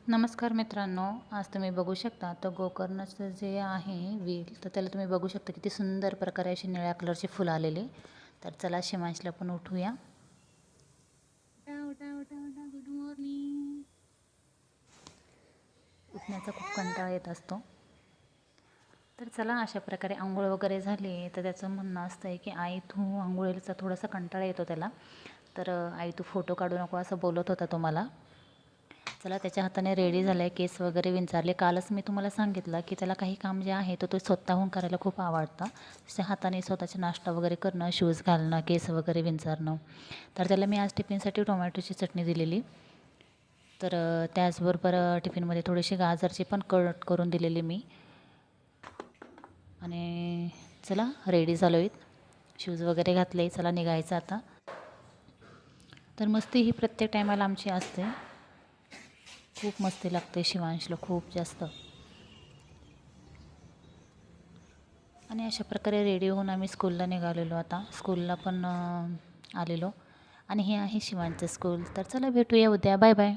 नमस्कार मित्रांनो, आज तुम्ही बघू शकता तर गोकर्णाचं जे आहे वेल तर त्याला तुम्ही बघू शकता किती सुंदर प्रकारे अशी निळ्या कलरची फुलं आलेली. तर चला शिवांशला पण उठूया. उठा उठा उठा उठा, गुड मॉर्निंग. उठण्याचा खूप कंटाळा येत असतो. तर चला अशा प्रकारे आंघोळ वगैरे झाली तर त्याचं म्हणणं असतं आहे की आई तू आंघोळीचा थोडासा कंटाळा येतो त्याला, तर आई तू फोटो काढू नको असं बोलत होता तो मला. चला त्याच्या हाताने रेडी झालं आहे, केस वगैरे विंचारले. कालच मी तुम्हाला सांगितलं की त्याला काही काम जे आहे तो स्वतःहून करायला खूप आवडतं. त्याच्या हाताने स्वतःचा नाश्ता वगैरे करणं, शूज घालणं, केस वगैरे विंचारणं. तर त्याला मी आज टिफिनसाठी टोमॅटोची चटणी दिलेली. तर त्याचबरोबर टिफिनमध्ये थोडीशी गाजरची पण कट करून दिलेली मी. आणि चला रेडी झालो आहेत, शूज वगैरे घातले, चला निघायचं आता. तर मस्ती ही प्रत्येक टायमाला आमची असते. खूप मस्ती लागते शिवांशला खूप जास्त. आणि अशा प्रकारे रेडी होऊन आम्ही स्कूलला निघालेलो. आता स्कूलला पण आलेलो आणि हे आहे शिवांचं स्कूल. तर चला भेटूया उद्या. Bye bye.